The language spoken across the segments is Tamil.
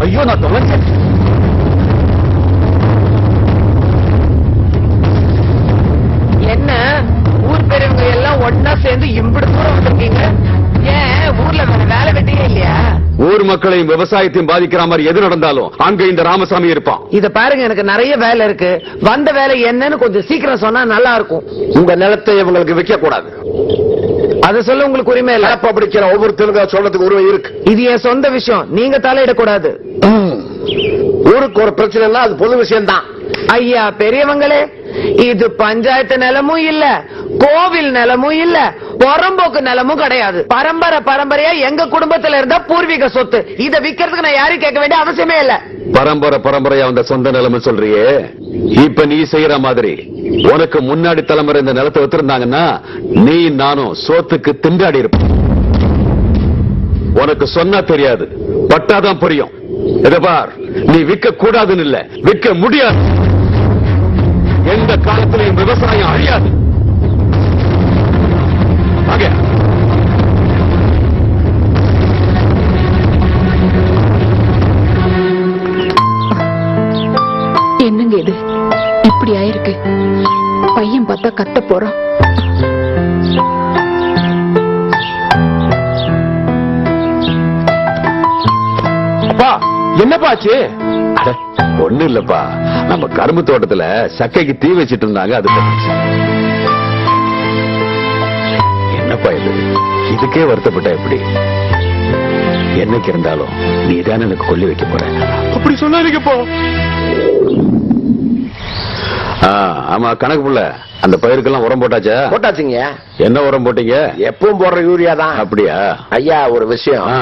ஐயோ நான் தொலைஞ்சேன். என்ன ஊர் பெரியவங்க எல்லாம் ஒன்னா சேர்ந்து இம்பிடு தூரம் வந்திருக்கீங்க? ஏன் ஊர்ல வேற வேலை வெட்டியே இல்லையா? ஊர் மக்களையும் விவசாயத்தையும் பாதிக்கிற மாதிரி எது நடந்தாலும் அங்க இந்த ராமசாமி இருப்பான். இத பாருங்க, எனக்கு நிறைய வேலை இருக்கு. வந்த வேலை என்னன்னு கொஞ்சம் சீக்கிரம் சொன்னா நல்லா இருக்கும். உங்க நிலத்தை இவங்களுக்கு விற்க கூடாது. அத சொல்ல உங்களுக்கு உரிமை இல்ல. படிக்கிற ஒவ்வொருத்தருக்கும் சொல்றதுக்கு உரிமை இருக்கு. இது என் சொந்த விஷயம், நீங்க தலையிடக்கூடாது. ஊருக்கு ஒரு பிரச்சனைனா அது பொது விஷயம் தான். ஐயா பெரியவங்களே, இது பஞ்சாயத்து நிலமும் இல்ல, கோவில் நிலமும் இல்ல, புறம்போக்கு நிலமும் கிடையாது. பரம்பரையா எங்க குடும்பத்துல இருந்த பூர்வீக சொத்து. இத விக்கிறதுக்கு நான் யாரும் கேட்க வேண்டிய அவசியமே இல்ல. பரம்பரையா வந்த சொந்த நிலம்னு சொல்றியே, இப்ப நீ செய்யற மாதிரி உனக்கு முன்னாடி தலைமுறை இந்த நிலத்தை வச்சிருந்தாங்கன்னா நீ நானும் சோத்துக்கு திண்டாடி இருப்போம். உனக்கு சொன்னா தெரியாது, பட்டாதான் புரியும். இதை பார், நீ விற்க கூடாதுன்னு இல்ல, விற்க முடியாது. எந்த காலத்திலையும் விவசாயம் அழியாது. என்னங்க இது இப்படி ஆயிருக்கு? பையன் பார்த்தா கத்த போறான். என்னப்பாச்சு? ஒண்ணு இல்லப்பா, நம்ம கரும்பு தோட்டத்துல சக்கைக்கு தீ வச்சிட்டு இருந்தாங்க. அது என்னப்பா இது? இதுக்கே வருத்தப்பட்ட எப்படி? என்னைக்கு இருந்தாலும் நீதான் எனக்கு கொல்லி வைக்க போற. அப்படி சொல்லாதீங்க போ. ஆமா கணக்கு புள்ள, அந்த பயிருக்கெல்லாம் உரம் போட்டாச்சா? போட்டாச்சுங்க. என்ன உரம் போட்டீங்க? எப்பவும் போடுற யூரியா தான். அப்படியா? ஐயா ஒரு விஷயம்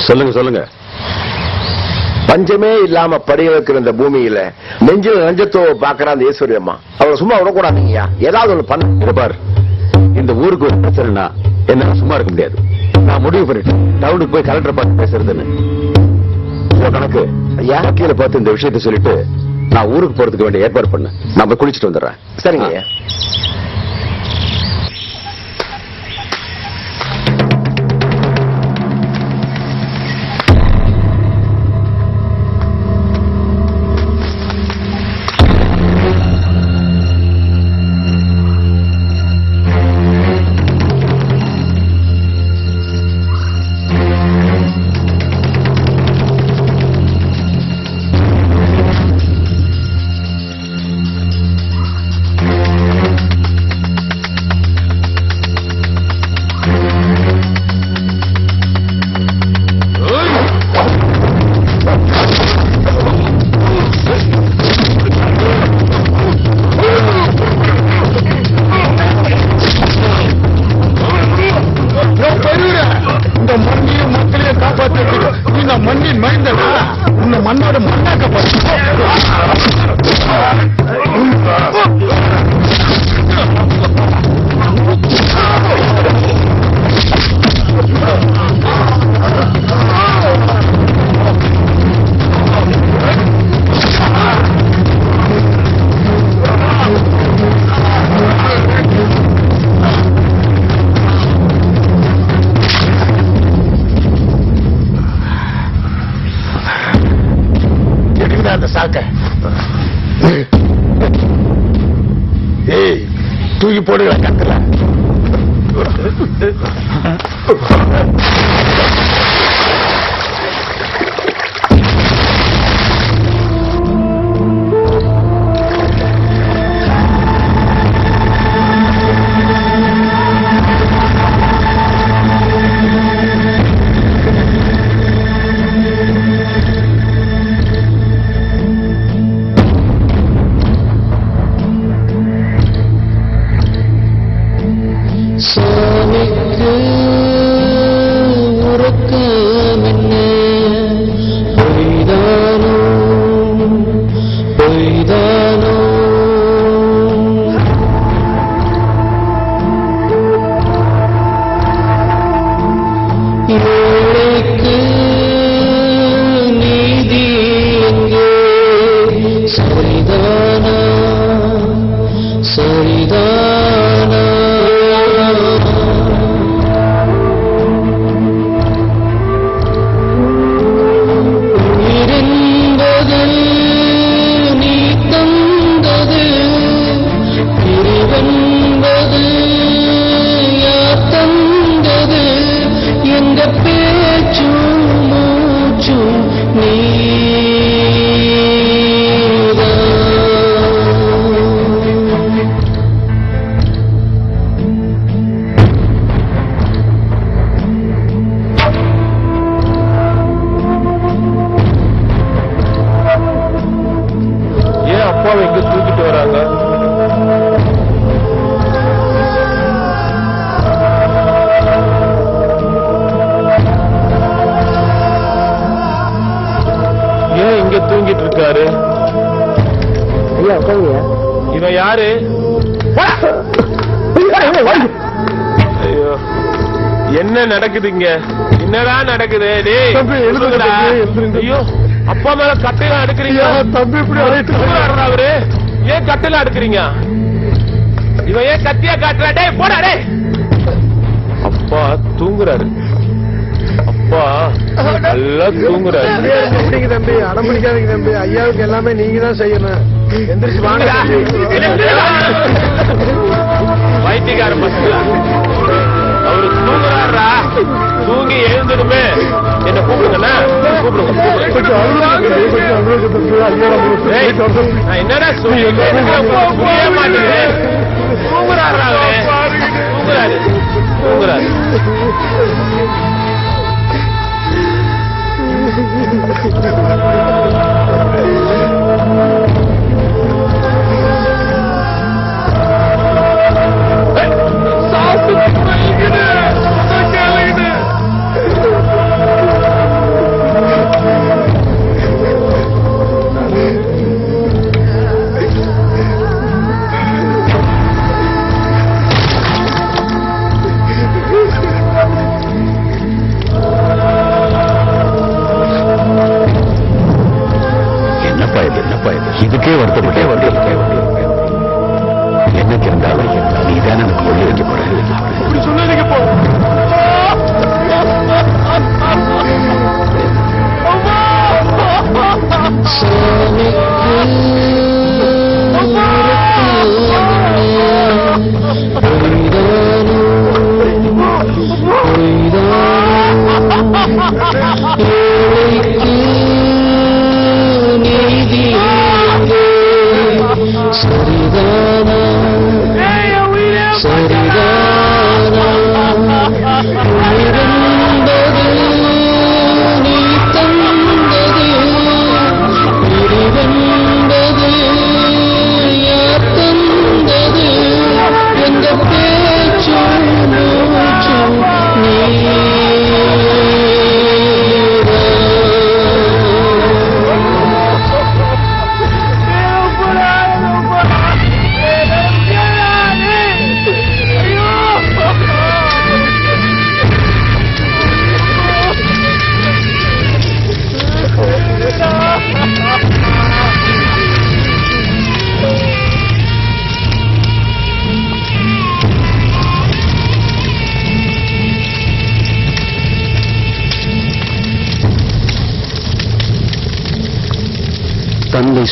சொல்லுங்க. பஞ்சமே இல்லாம படிய வைக்கிற இந்த பூமியில நெஞ்சில் நஞ்சத்தோ பாக்குற அந்த ஈஸ்வரி அம்மா அவளை சும்மா விடக்கூடாதுங்கய்யா. ஏதாவது ஒண்ணு பண்ண பார். இந்த ஊருக்கு ஒரு பிரச்சனைனா என்ன சும்மா இருக்க முடியாது. நான் முடிவு பண்ணிட்டேன், டவுனுக்கு போய் கலெக்டர் பார்த்து பேசுறதுன்னு. கணக்கு ஐயா வக்கீல பார்த்து இந்த விஷயத்தை சொல்லிட்டு நான் ஊருக்கு போறதுக்கு வேண்டிய ஏற்பாடு பண்ணு. நான் போய் குளிச்சுட்டு வந்துடுறேன். சரிங்க ஐயா. தூக்கி போடுகிற கத்துல சாமிக்கு உறக்க இங்க தூங்கிட்டு இருக்காரு? இவன் யாரு? ஐயோ, என்ன நடக்குது இங்க? என்னடா நடக்குது? டேய், எழுதுங்கடா. ஐயோ, அப்பா மேல கட்டையெல்லாம் அடுக்குறீங்க. தம்பி இப்படி அவரு ஏன் கட்டையெல்லாம் அடுக்குறீங்க? இவன் ஏன் கத்தியா காட்டுறா? டேய் போடா. டேய், அப்பா தூங்குறாரு. அப்பா நல்லா தூங்குறாரு. தம்பி அடம் பிடிக்காதீங்க தம்பி, ஐயாவுக்கு எல்லாமே நீங்க தான் செய்யணும். எந்திரிச்சு வாங்க. வைத்தியக்கார பசங்களா, அவரு தூங்குறாரா? தூங்கி எழுந்ததுமே என்ன கூப்பிடுங்கண்ணா, கூப்பிடுங்க. நான் என்னடா புரிய மாட்டேன். தூங்குறாரா? தூங்குறாரு. இதுக்கே வருத்தப்பட்டே என்னைக்கு இருந்தாலும் நீதான் எனக்கு கொள்ளி வைக்க போற. சொன்னீங்க போ. தந்தை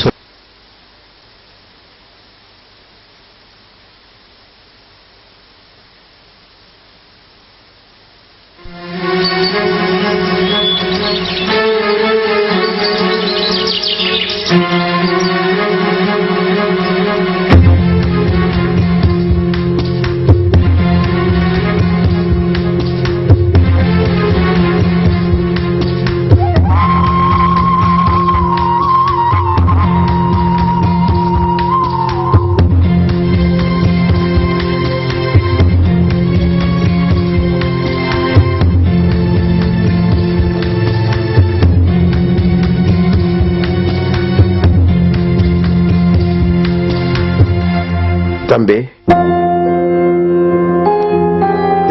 தம்பி,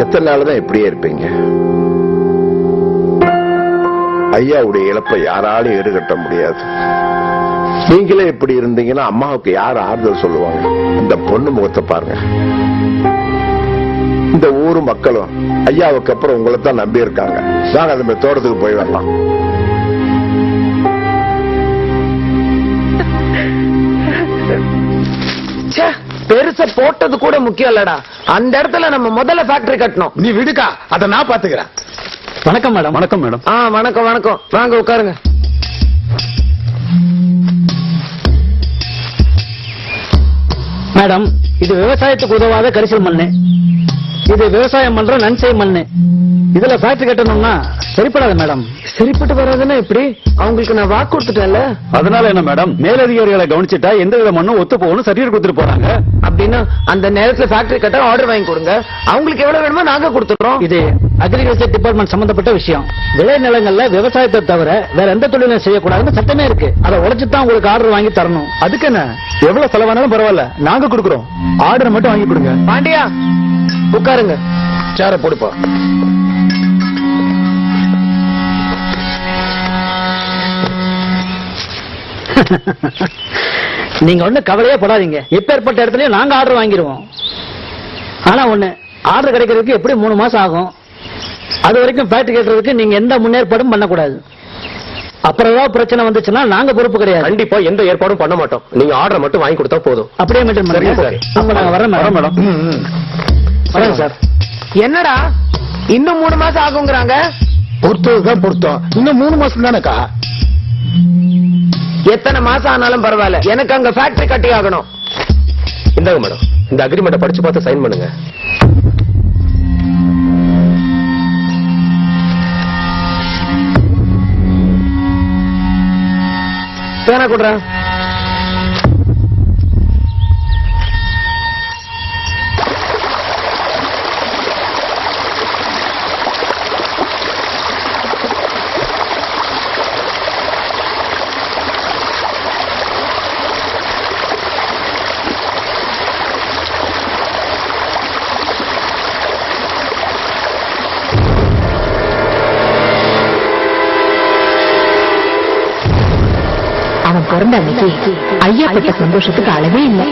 எத்தனை நாள்தான் இப்படியே இருப்பீங்க? ஐயாவுடைய இழப்பை யாராலும் ஈடுகட்ட முடியாது. நீங்களே இப்படி இருந்தீங்கன்னா அம்மாவுக்கு யார் ஆறுதல் சொல்லுவாங்க? இந்த பொண்ணு முகத்தை பாருங்க. இந்த ஊரு மக்களும் ஐயாவுக்கு அப்புறம் உங்களை தான் நம்பி இருக்காங்க. நாங்க அந்த தோட்டத்துக்கு போய் வரலாம். பெருச போட்டது கூட முக்கியம் இல்லடா, அந்த இடத்துல நம்ம முதல்ல ஃபேக்டரி கட்டணும். நீ விடுக்கா, அத நான் பாத்துக்கிறேன். வணக்கம் மேடம். வணக்கம் மேடம். வணக்கம் வணக்கம், வாங்க உட்காருங்க. மேடம், இது விவசாயத்துக்கு உதவாத கரிசல் மண்ணு. இது விவசாயம் பண்ற நன்செய் மண்ணு. இதுல ஃபேக்டரி கட்டணும்னா சரிப்படாது மேடம். சரிப்பட்டு வராதுன்னா எப்படி? அவங்களுக்கு நான் வாக்கு கொடுத்துட்டேன்ல. அதனால என்ன மேடம், மேலதிகாரிகளை கவனிச்சுட்டா எந்த வித மண்ணும் ஒத்து போகணும் சர்டிபிகேட் கொடுத்துட்டு போறாங்க. அப்படின்னா அந்த நேரத்துல ஃபேக்டரி கட்ட ஆர்டர் வாங்கி கொடுங்க. அவங்களுக்கு எவ்வளவு வேணுமோ நாங்க கொடுத்துறோம். இது அக்ரிகல்ச்சர் டிபார்ட்மெண்ட் சம்பந்தப்பட்ட விஷயம். விளை நிலங்கள்ல விவசாயத்தை தவிர வேற எந்த தொழிலும் செய்யக்கூடாதுன்னு சட்டமே இருக்கு. அதை உழைச்சு தான் உங்களுக்கு ஆர்டர் வாங்கி தரணும். அதுக்கு என்ன, எவ்வளவு செலவானாலும் பரவாயில்ல, நாங்க கொடுக்குறோம். ஆர்டர் மட்டும் வாங்கி கொடுங்க. பாண்டியா உட்காருங்க. சேர போடுப்பா. நீங்க ஒண்ணு கவலையே படாதீங்க. எப்பேற்பட்ட இடத்துலயும் நாங்க ஆர்டர் வாங்கிடுவோம். ஆனா ஒண்ணு, ஆர்டர் கிடைக்கிறதுக்கு எப்படி 3 மாசம் ஆகும். அது வரைக்கும் ஃபேக்டரி கட்டுறதுக்கு நீங்க எந்த முன்னேற்பாடும் பண்ணக்கூடாது. அப்புறம் ஏதாவது பிரச்சனை வந்துச்சுன்னா நாங்க பொறுப்பு கிடையாது. கண்டிப்பா எந்த ஏற்பாடும் பண்ண மாட்டோம். நீங்க ஆர்டர் மட்டும் வாங்கி கொடுத்தா போதும். அப்படியே மெயின்டைன் பண்ணுங்க. சரி, அப்ப நாங்க வரோம் மேடம். வரேன் சார். என்னடா இன்னும் 3 மாசம் ஆகுங்கிறாங்க? பொறுத்ததுதான் பொருத்தம். இன்னும் 3 மாசம் தானேக்கா? எத்தனை மாசம் ஆனாலும் பரவாயில்ல, எனக்கு அங்க ஃபேக்டரி கட்டி ஆகணும். இந்தாங்க மேடம், இந்த அக்ரிமெண்ட்டை படிச்சு பார்த்து சைன் பண்ணுங்க. பேனா கொடுறேன். அவன் பிறந்த அன்னைக்கு ஐயா பட்ட சந்தோஷத்துக்கு அளவே இல்லை.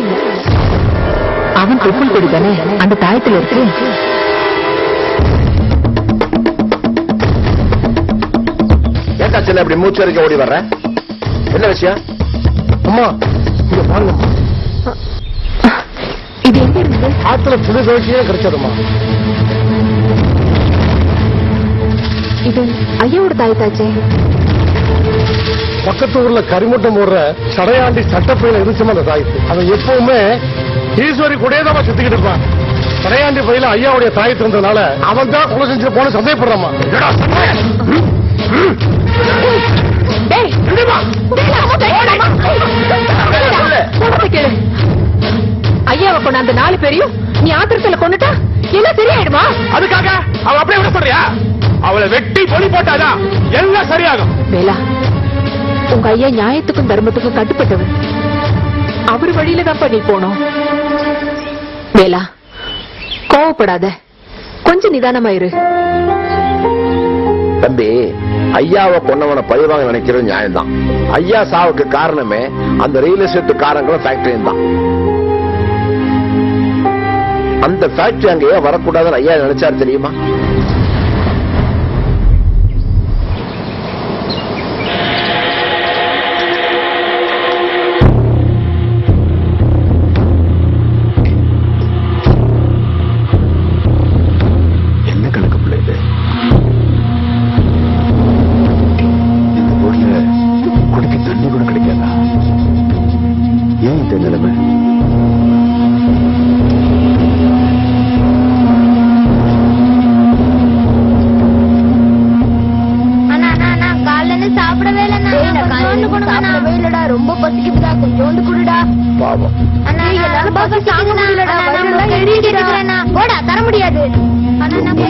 அவன் தொப்புள் கொடி தானே அந்த தாயத்துல இருக்கு. ஏட்டா சின்ன இப்படி மூச்சு வரைக்கும் ஓடி வர்ற? என்ன விஷயம்? அம்மா இங்க பாருங்க. இது எங்க இருக்கு? ஆத்துல புது கழிச்சியே கிடைச்சதுமா. இது ஐயாவோட தாயத்தாச்சே. பக்கத்து ஊர்ல கரிமுட்டம் போடுற சடையாண்டி சட்டப்பையில இருந்துச்சுமா அந்த தாயத்து. அவன் எப்பவுமே ஈஸ்வரி கூடயே தான் சுத்திக்கிட்டு இருப்பான். சடையாண்டி பையில ஐயாவுடைய தாயத்து இருந்ததுனால அவன் தான் கொலை செஞ்சு போன சந்தேகப்படுறாமா. ஐயாவை கொண்டு அந்த 4 பேரையும் நீ ஆத்திரத்துல கொண்டுட்டா எல்லாம் சரியாயிடுமா? அதுக்காக அவ அப்படியே விட சொல்றியா? அவளை வெட்டி பொலி போட்டாதான் எல்லாம் சரியாகும். வேலா, உங்க ஐயா நியாயத்துக்கும் தர்மத்துக்கும் கட்டுப்பட்டவர். அவர் வழியில தான் பண்ணி போனோம். வேலா, கோவப்படாத, கொஞ்சம் நிதானமாயிரு. தம்பி, ஐயாவை கொன்னவனை பழிவாங்க நினைக்கிறது நியாயம்தான். ஐயா சாவுக்கு காரணமே அந்த ரியல் எஸ்டேட் காரங்களும் ஃபேக்டரியும் தான். அந்த ஃபேக்டரி அங்கேயே வரக்கூடாதுன்னு ஐயா நினைச்சாரு தெரியுமா? என்ன கணக்கு பிள்ளை இது? இந்த ஊர்ல குடிக்க தண்ணி கூட கிடைக்காதா? ஏன் இந்த நிலைமை? சாப்பிடவே இல்லடா, ரொம்ப பசிக்குதுடா, கொஞ்சோண்டு குடுடா. பாவம். அண்ணா என்னால தாங்க முடியலடா, வயிறுலாம் எரியுதுடா. போடா, தர முடியாது. அண்ணா நான்